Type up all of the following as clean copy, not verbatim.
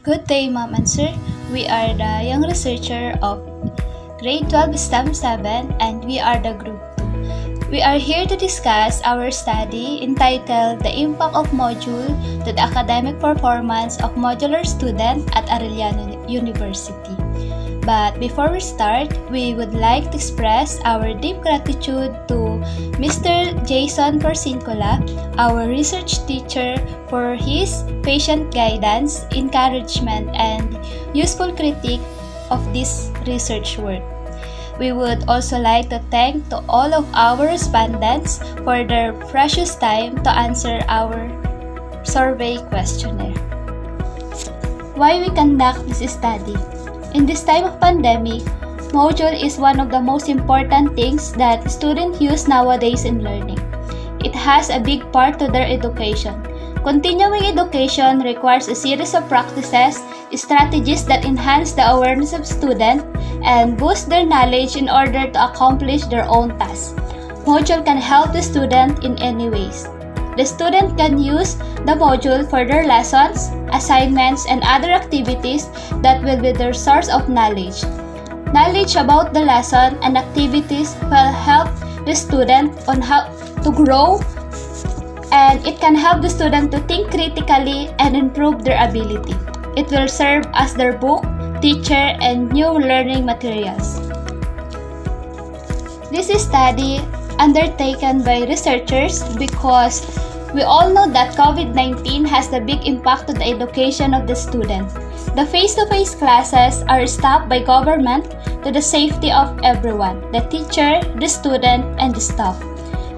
Good day, Ma'am and Sir. We are the young researcher of Grade 12 STEM 7 and we are the Group 2. We are here to discuss our study entitled The Impact of Module to the Academic Performance of Modular Student at Arellano University. But before we start, we would like to express our deep gratitude to Mr. Jason Porcincola, our research teacher, for his patient guidance, encouragement, and useful critique of this research work. We would also like to thank to all of our respondents for their precious time to answer our survey questionnaire. Why we conduct this study? In this time of pandemic, module is one of the most important things that students use nowadays in learning. It has a big part to their education. Continuing education requires a series of practices, strategies that enhance the awareness of students and boost their knowledge in order to accomplish their own tasks. Module can help the student in any ways. The student can use the module for their lessons, assignments, and other activities that will be their source of knowledge. Knowledge about the lesson and activities will help the student on how to grow, and it can help the student to think critically and improve their ability. It will serve as their book, teacher, and new learning materials. This is study undertaken by researchers because we all know that COVID-19 has a big impact to the education of the student. The face-to-face classes are stopped by government to the safety of everyone, the teacher, the student, and the staff.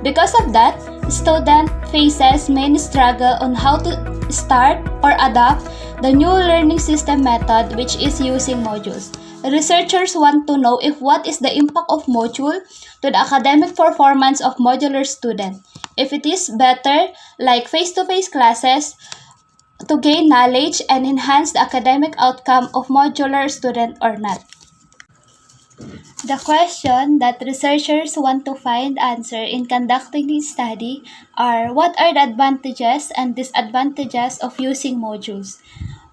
Because of that, the student faces many struggles on how to start or adopt the new learning system method, which is using modules. Researchers want to know if what is the impact of module to the academic performance of modular student. If it is better, like face-to-face classes, to gain knowledge and enhance the academic outcome of modular student or not. The question that researchers want to find answer in conducting this study are what are the advantages and disadvantages of using modules?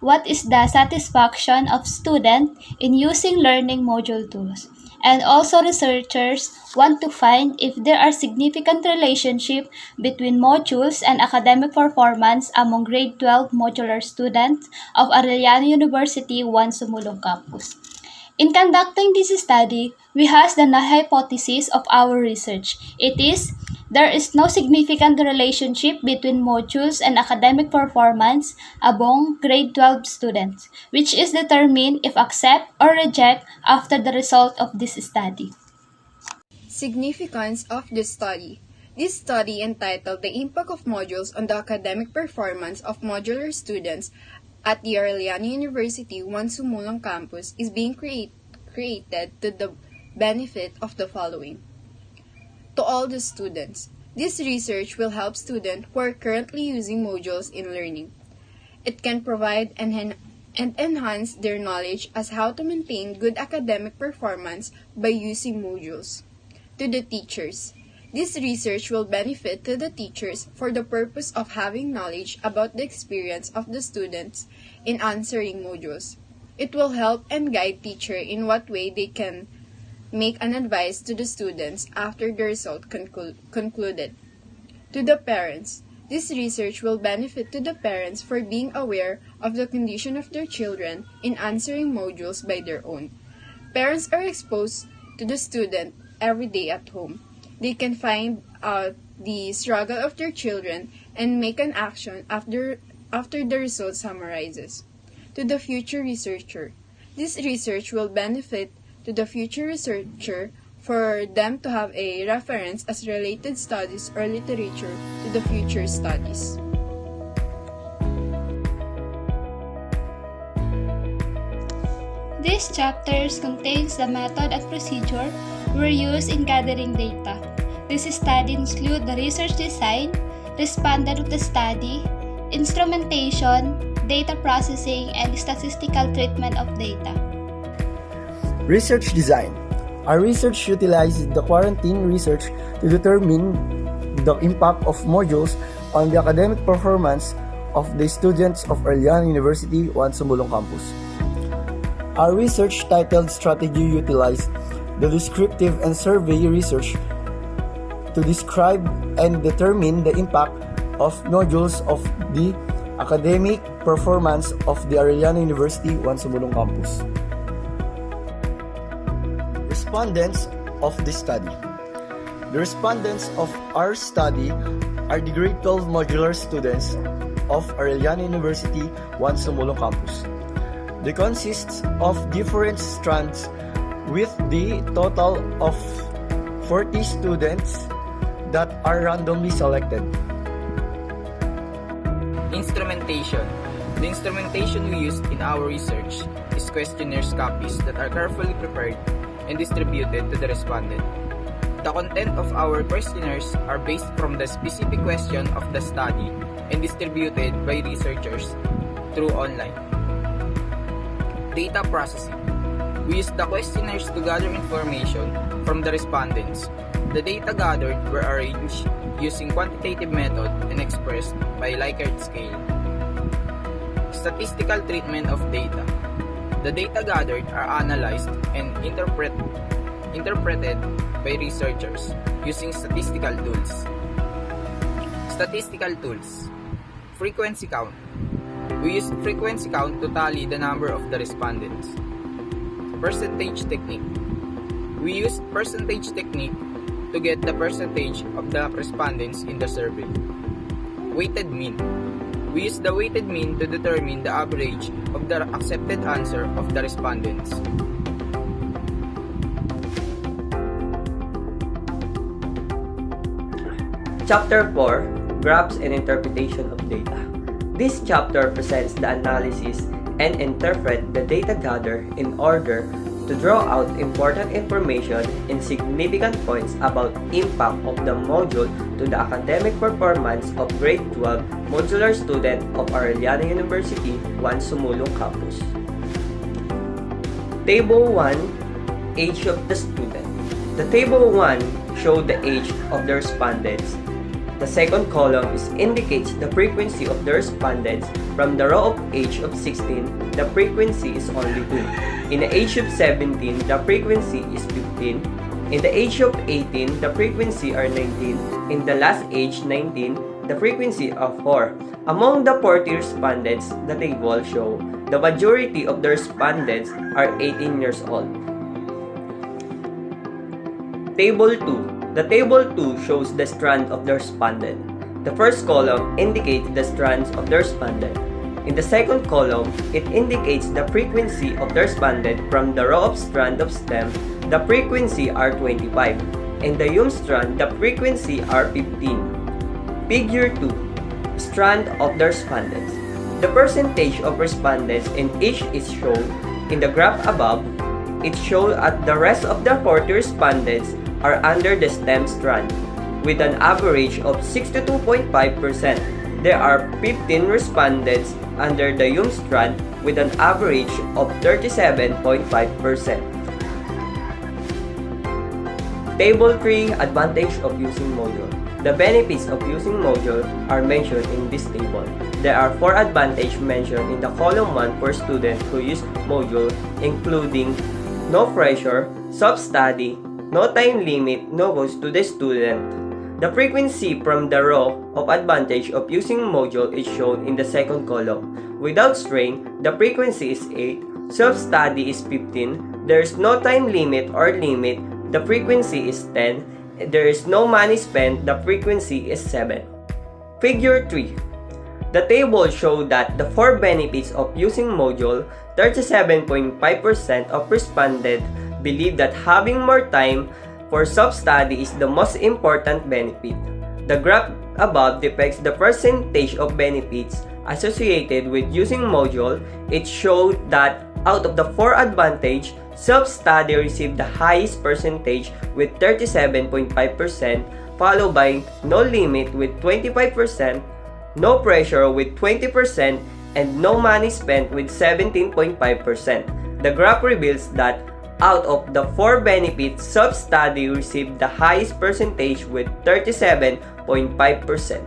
What is the satisfaction of student in using learning module tools? And also researchers want to find if there are significant relationship between modules and academic performance among grade 12 modular students of Arellano University BUNSO campus. In conducting this study, we have the hypothesis of our research. It is, there is no significant relationship between modules and academic performance among grade 12 students, which is determined if accept or reject after the result of this study. Significance of this study. This study, entitled The Impact of Modules on the Academic Performance of Modular Students at the Arellano University BUNSO campus, is being created to the benefit of the following. To all the students, this research will help students who are currently using modules in learning. It can provide and enhance their knowledge as how to maintain good academic performance by using modules. To the teachers, this research will benefit to the teachers for the purpose of having knowledge about the experience of the students in answering modules. It will help and guide teacher in what way they can make an advice to the students after the result concluded. To the parents, this research will benefit to the parents for being aware of the condition of their children in answering modules by their own. Parents are exposed to the student every day at home. They can find out the struggle of their children and make an action after the result summarizes. To the future researcher, this research will benefit to the future researcher for them to have a reference as related studies or literature to the future studies. These chapters contains the method and procedure were used in gathering data. This study include the research design, respondent of the study, instrumentation, data processing, and statistical treatment of data. Research design. Our research utilizes the quarantine research to determine the impact of modules on the academic performance of the students of Arellano University, Sumulong Campus. Our research titled Strategy utilized the descriptive and survey research to describe and determine the impact of modules of the academic performance of the Arellano University, Sumulong Campus. Respondents of this study. The respondents of our study are the grade 12 modular students of Arellano University, Sumulong Campus. They consist of different strands with the total of 40 students that are randomly selected. Instrumentation. The instrumentation we used in our research is questionnaires copies that are carefully prepared and distributed to the respondent. The content of our questionnaires are based from the specific question of the study and distributed by researchers through online. Data processing. We used the questionnaires to gather information from the respondents. The data gathered were arranged using quantitative method and expressed by Likert scale. Statistical treatment of data. The data gathered are analyzed and interpreted by researchers using statistical tools. Statistical tools. Frequency count. We used frequency count to tally the number of the respondents. Percentage technique. We used percentage technique to get the percentage of the respondents in the survey. Weighted mean. We used the weighted mean to determine the average of the accepted answer of the respondents. Chapter 4, Graphs and Interpretation of Data. This chapter presents the analysis and interpret the data gathered in order to draw out important information and significant points about impact of the module to the academic performance of grade 12 modular student of Arellano University, Sumulong Campus. Table 1, Age of the student. The Table 1 shows the age of the respondents. The second column indicates the frequency of the respondents. From the row of age of 16, the frequency is only 2. In the age of 17, the frequency is 15. In the age of 18, the frequency are 19. In the last age, 19, the frequency of 4. Among the 40 respondents, the table show the majority of the respondents are 18 years old. Table 2. The Table 2 shows the strand of the respondent. The first column indicates the strands of the respondent. In the second column, it indicates the frequency of the respondent. From the row of strand of stem, the frequency are 25. In the YUM strand, the frequency are 15. Figure 2. Strand of the respondents. The percentage of respondents in each is shown in the graph above. It shows that the rest of the 40 respondents are under the stem strand, with an average of 62.5%. There are 15 respondents under the YUM strand with an average of 37.5%. Table 3, Advantage of using module. The benefits of using module are mentioned in this table. There are 4 advantages mentioned in the column 1 for students who use module, including no pressure, self-study, no time limit, no cost to the student. The frequency from the row of advantage of using module is shown in the second column. Without strain, the frequency is 8, self-study is 15, there is no time limit or limit, the frequency is 10, there is no money spent, the frequency is 7. Figure 3. The table shows that the 4 benefits of using module, 37.5% of respondents believe that having more time for self-study is the most important benefit. The graph above depicts the percentage of benefits associated with using module. It showed that out of the 4 advantages, self-study received the highest percentage with 37.5%, followed by no limit with 25%, no pressure with 20%, and no money spent with 17.5%. The graph reveals that out of the 4 benefits, self-study received the highest percentage with 37.5%.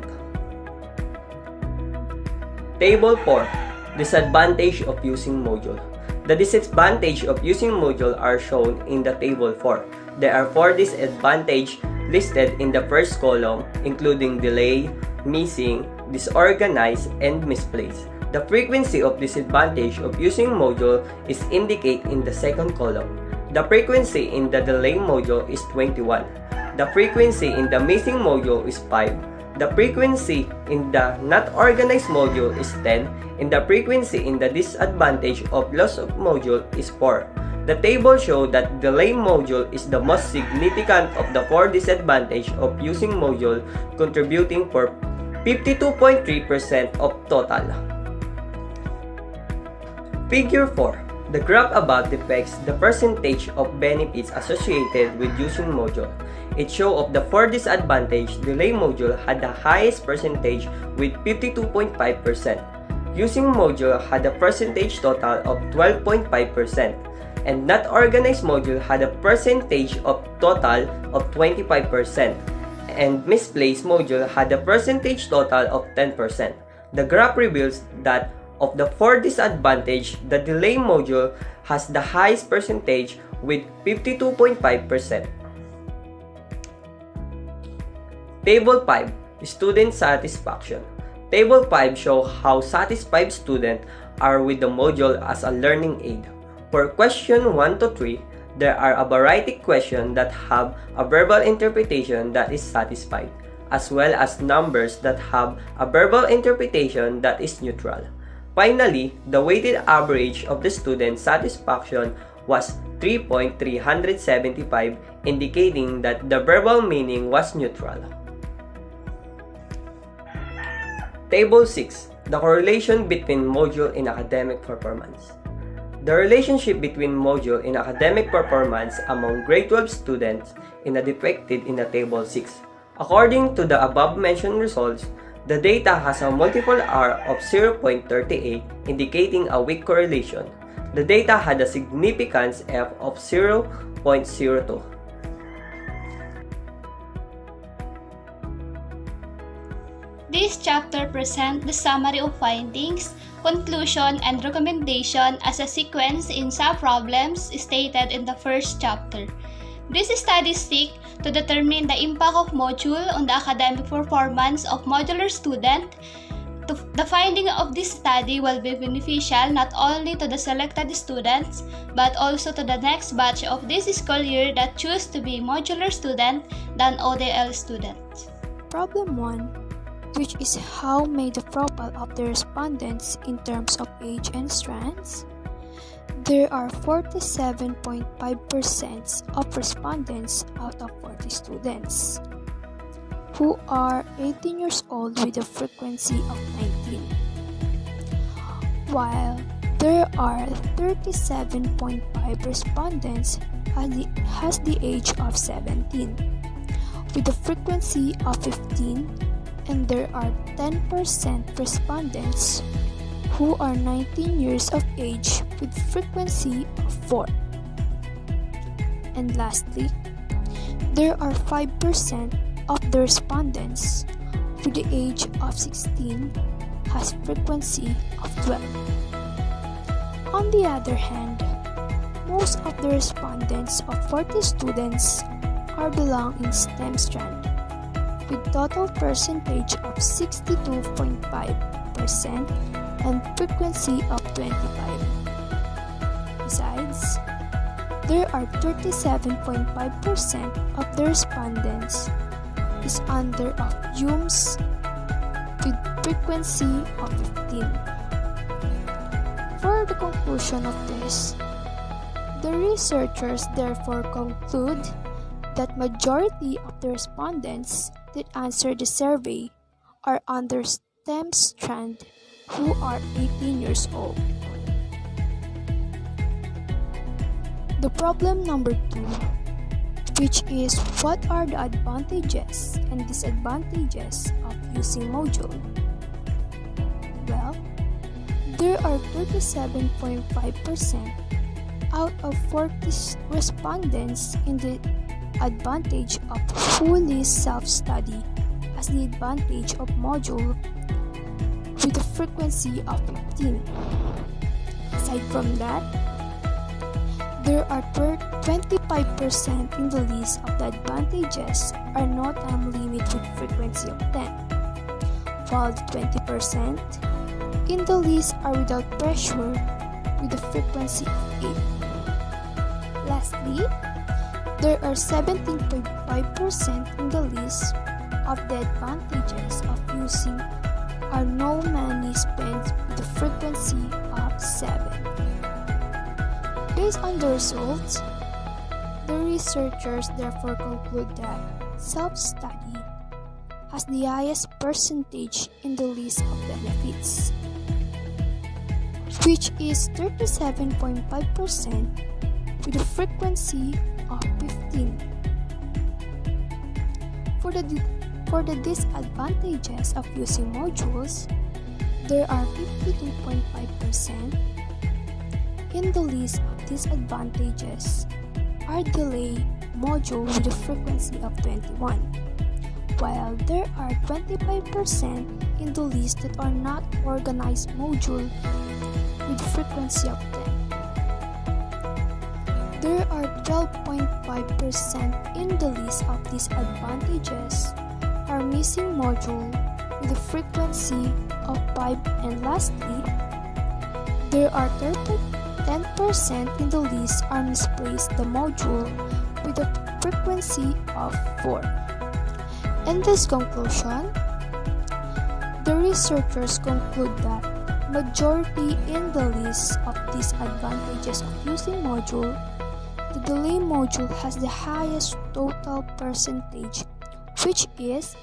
Table 4. Disadvantage of using module. The disadvantage of using module are shown in the Table 4. There are 4 disadvantages listed in the first column, including delay, missing, disorganized, and misplaced. The frequency of disadvantage of using module is indicated in the second column. The frequency in the delay module is 21. The frequency in the missing module is 5. The frequency in the not organized module is 10, and the frequency in the disadvantage of loss of module is 4. The table shows that delay module is the most significant of the 4 disadvantages of using module, contributing for 52.3% of total. Figure 4. The graph above depicts the percentage of benefits associated with using module. It shows of the 4 disadvantages, delay module had the highest percentage with 52.5%. Using module had a percentage total of 12.5%, and not organized module had a percentage of total of 25%, and misplaced module had a percentage total of 10%. The graph reveals that of the 4 disadvantages, the delay module has the highest percentage with 52.5%. Table 5. Student satisfaction. Table 5 shows how satisfied students are with the module as a learning aid. For question 1 to 3, there are a variety of questions that have a verbal interpretation that is satisfied, as well as numbers that have a verbal interpretation that is neutral. Finally, the weighted average of the student's satisfaction was 3.375, indicating that the verbal meaning was neutral. Table 6. The correlation between module and academic performance. The relationship between module and academic performance among grade 12 students is depicted in the Table 6. According to the above-mentioned results, the data has a multiple R of 0.38, indicating a weak correlation. The data had a significance F of 0.02. This chapter presents the summary of findings, conclusion, and recommendation as a sequence in sub-problems stated in the first chapter. These studies seek to determine the impact of module on the academic performance of modular student. The finding of this study will be beneficial not only to the selected students, but also to the next batch of this school year that choose to be modular student than ODL students. Problem 1, which is how may the profile of the respondents in terms of age and strands? There are 47.5% of respondents out of 40 students who are 18 years old with a frequency of 19, while there are 37.5 respondents has the age of 17 with a frequency of 15, and there are 10% respondents who are 19 years of age with frequency of 4. And lastly, there are 5% of the respondents with the age of 16 has frequency of 12. On the other hand, most of the respondents of 40 students are belong in STEM strand with total percentage of 62.5% and frequency of 25. Besides, there are 37.5% of the respondents is under of UMS with frequency of 15. For the conclusion of this, the researchers therefore conclude that majority of the respondents that answered the survey are under STEM strand who are 18 years old. The problem number 2, which is what are the advantages and disadvantages of using module? Well, there are 37.5% out of 40 respondents in the advantage of fully self-study as the advantage of module, with a frequency of 15. Aside from that, there are 25% in the list of the advantages are no time limit with frequency of 10, while the 20% in the list are without pressure with a frequency of 8. Lastly, there are 17.5% in the list of the advantages of using are no money spent with a frequency of 7. Based on the results, the researchers therefore conclude that self-study has the highest percentage in the list of benefits, which is 37.5% with a frequency of 15. For the disadvantages of using modules, there are 52.5% in the list of disadvantages are delay module with a frequency of 21, while there are 25% in the list that are not organized module with frequency of 10. There are 12.5% in the list of disadvantages are missing module with a frequency of 5, and lastly, there are 10% in the list are misplaced the module with a frequency of 4. In this conclusion, the researchers conclude that majority in the list of disadvantages of using module, the delay module has the highest total percentage, which is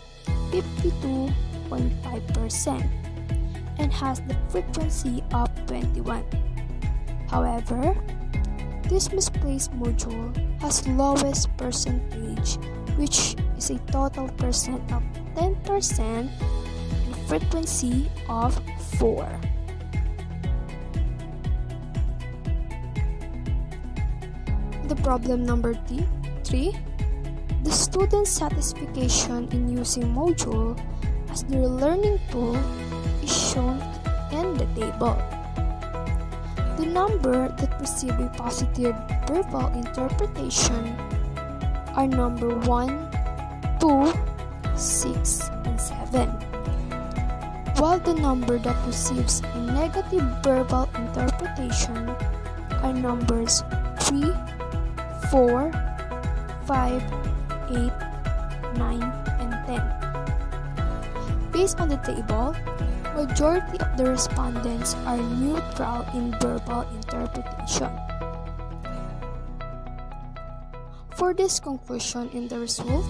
52.5%, and has the frequency of 21. However, this misplaced module has lowest percentage, which is a total percent of 10% and frequency of 4. The problem number 3, the student's satisfaction in using module as their learning tool is shown in the table. The number that receive a positive verbal interpretation are number 1, 2, 6, and 7, while the number that receives a negative verbal interpretation are numbers 3, 4, 5, 8, 9, and 10. Based on the table, majority of the respondents are neutral in verbal interpretation. For this conclusion in the result,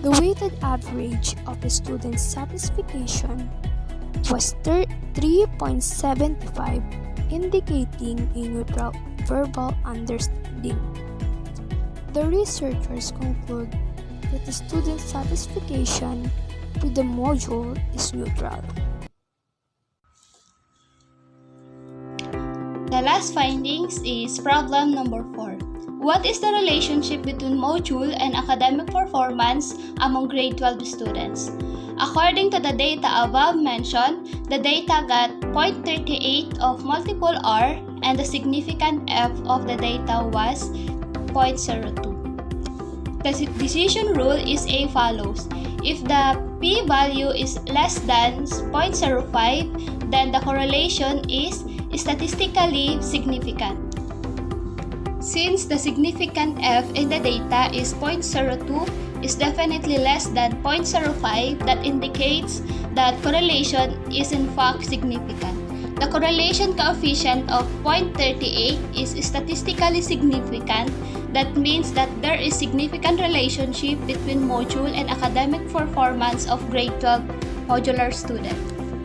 the weighted average of the student's satisfaction was 3.75, indicating a neutral verbal understanding. The researchers conclude that the student's satisfaction with the module is neutral. The last findings is problem number 4. What is the relationship between module and academic performance among grade 12 students? According to the data above mentioned, the data got 0.38 of multiple R and the significant F of the data was 0.02. The decision rule is as follows. If the p-value is less than 0.05, then the correlation is statistically significant. Since the significant F in the data is 0.02 is definitely less than 0.05, that indicates that correlation is in fact significant. The correlation coefficient of 0.38 is statistically significant. That means that there is significant relationship between module and academic performance of grade 12 modular student.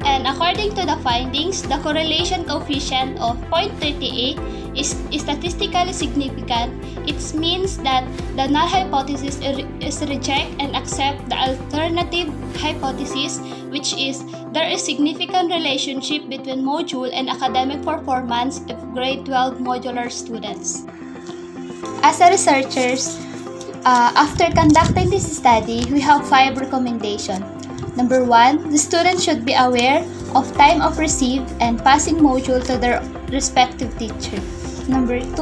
And according to the findings, the correlation coefficient of 0.38 is statistically significant. It means that the null hypothesis is reject and accept the alternative hypothesis, which is there is significant relationship between module and academic performance of grade 12 modular students. As a researchers, after conducting this study, we have 5 recommendations. Number 1, the student should be aware of time of receive and passing module to their respective teacher. Number 2,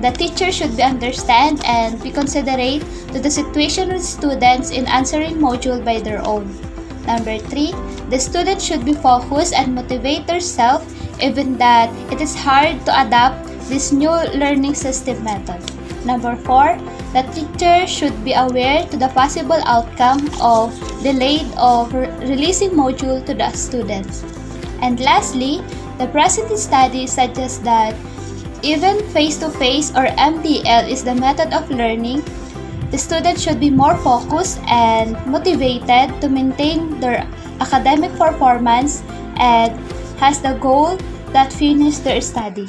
the teacher should be understand and be considerate to the situation of students in answering module by their own. Number 3, the student should be focused and motivate themselves even that it is hard to adapt this new learning system method. Number 4, the teacher should be aware to the possible outcome of delayed or releasing module to the students. And lastly, the present study suggests that even face-to-face or MTL is the method of learning, the students should be more focused and motivated to maintain their academic performance and has the goal that finish their study.